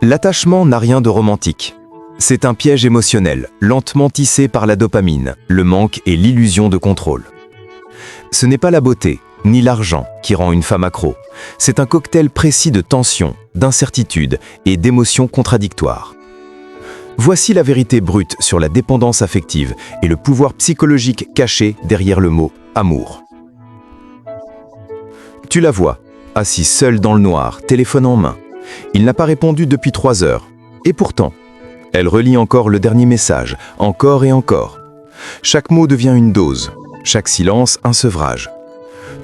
L'attachement n'a rien de romantique. C'est un piège émotionnel, lentement tissé par la dopamine, le manque et l'illusion de contrôle. Ce n'est pas la beauté, ni l'argent qui rend une femme accro. C'est un cocktail précis de tension, d'incertitude et d'émotions contradictoires. Voici la vérité brute sur la dépendance affective et le pouvoir psychologique caché derrière le mot « amour ». Tu la vois, assise seule dans le noir, téléphone en main. Il n'a pas répondu depuis 3 heures. Et pourtant, elle relit encore le dernier message, encore et encore. Chaque mot devient une dose, chaque silence un sevrage.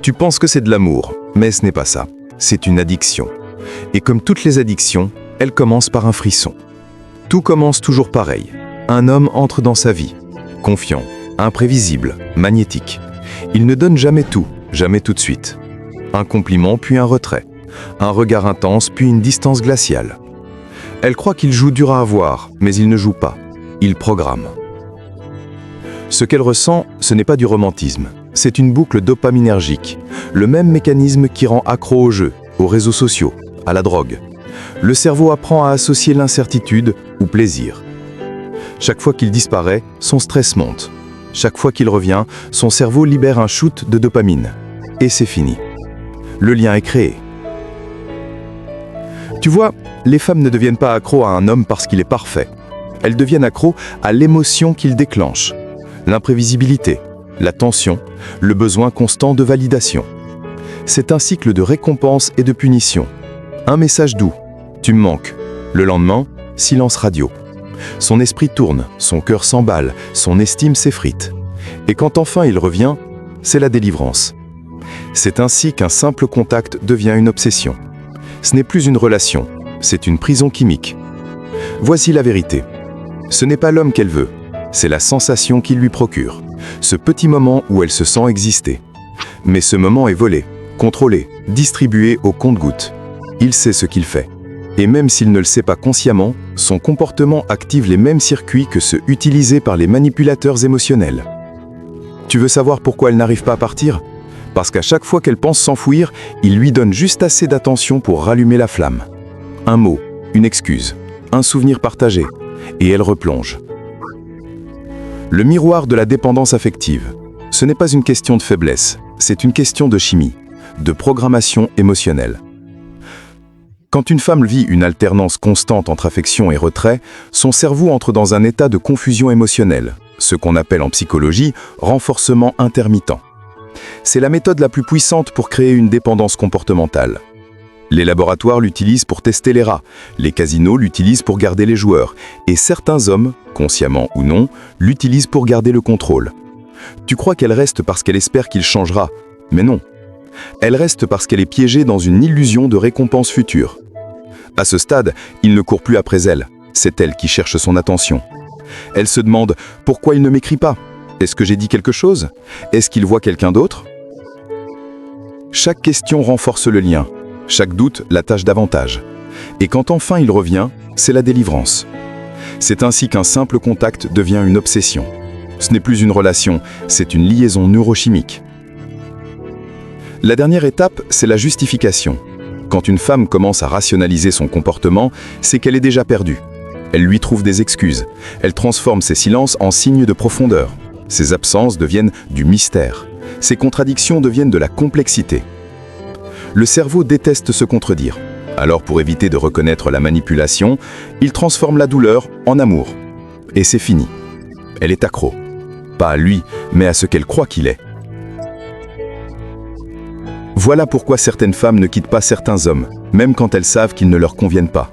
Tu penses que c'est de l'amour, mais ce n'est pas ça. C'est une addiction. Et comme toutes les addictions, elle commence par un frisson. Tout commence toujours pareil. Un homme entre dans sa vie, confiant, imprévisible, magnétique. Il ne donne jamais tout de suite. Un compliment puis un retrait. Un regard intense puis une distance glaciale. Elle croit qu'il joue dur à avoir, mais il ne joue pas. Il programme. Ce qu'elle ressent, ce n'est pas du romantisme. C'est une boucle dopaminergique. Le même mécanisme qui rend accro aux jeux, aux réseaux sociaux, à la drogue. Le cerveau apprend à associer l'incertitude au plaisir. Chaque fois qu'il disparaît, son stress monte. Chaque fois qu'il revient, son cerveau libère un shoot de dopamine. Et c'est fini. Le lien est créé. Tu vois, les femmes ne deviennent pas accros à un homme parce qu'il est parfait. Elles deviennent accros à l'émotion qu'il déclenche. L'imprévisibilité, la tension, le besoin constant de validation. C'est un cycle de récompense et de punition. Un message doux, tu me manques. Le lendemain, silence radio. Son esprit tourne, son cœur s'emballe, son estime s'effrite. Et quand enfin il revient, c'est la délivrance. C'est ainsi qu'un simple contact devient une obsession. Ce n'est plus une relation, c'est une prison chimique. Voici la vérité. Ce n'est pas l'homme qu'elle veut, c'est la sensation qu'il lui procure. Ce petit moment où elle se sent exister. Mais ce moment est volé, contrôlé, distribué au compte-gouttes. Il sait ce qu'il fait. Et même s'il ne le sait pas consciemment, son comportement active les mêmes circuits que ceux utilisés par les manipulateurs émotionnels. Tu veux savoir pourquoi elle n'arrive pas à partir ? Parce qu'à chaque fois qu'elle pense s'enfuir, il lui donne juste assez d'attention pour rallumer la flamme. Un mot, une excuse, un souvenir partagé, et elle replonge. Le miroir de la dépendance affective. Ce n'est pas une question de faiblesse, c'est une question de chimie, de programmation émotionnelle. Quand une femme vit une alternance constante entre affection et retrait, son cerveau entre dans un état de confusion émotionnelle, ce qu'on appelle en psychologie renforcement intermittent. C'est la méthode la plus puissante pour créer une dépendance comportementale. Les laboratoires l'utilisent pour tester les rats, les casinos l'utilisent pour garder les joueurs, et certains hommes, consciemment ou non, l'utilisent pour garder le contrôle. Tu crois qu'elle reste parce qu'elle espère qu'il changera, mais non. Elle reste parce qu'elle est piégée dans une illusion de récompense future. À ce stade, il ne court plus après elle, c'est elle qui cherche son attention. Elle se demande « Pourquoi il ne m'écrit pas ? Est-ce que j'ai dit quelque chose ? Est-ce qu'il voit quelqu'un d'autre ?» Chaque question renforce le lien, chaque doute l'attache davantage. Et quand enfin il revient, c'est la délivrance. C'est ainsi qu'un simple contact devient une obsession. Ce n'est plus une relation, c'est une liaison neurochimique. La dernière étape, c'est la justification. Quand une femme commence à rationaliser son comportement, c'est qu'elle est déjà perdue. Elle lui trouve des excuses. Elle transforme ses silences en signes de profondeur. Ses absences deviennent du mystère. Ses contradictions deviennent de la complexité. Le cerveau déteste se contredire. Alors pour éviter de reconnaître la manipulation, il transforme la douleur en amour. Et c'est fini. Elle est accro. Pas à lui, mais à ce qu'elle croit qu'il est. Voilà pourquoi certaines femmes ne quittent pas certains hommes, même quand elles savent qu'ils ne leur conviennent pas.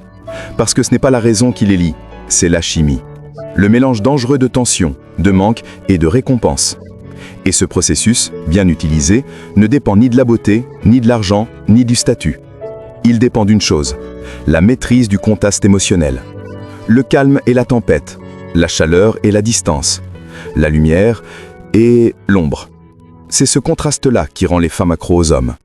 Parce que ce n'est pas la raison qui les lie, c'est la chimie. Le mélange dangereux de tension, de manque et de récompense. Et ce processus, bien utilisé, ne dépend ni de la beauté, ni de l'argent, ni du statut. Il dépend d'une chose, la maîtrise du contraste émotionnel. Le calme et la tempête, la chaleur et la distance, la lumière et l'ombre. C'est ce contraste-là qui rend les femmes accros aux hommes.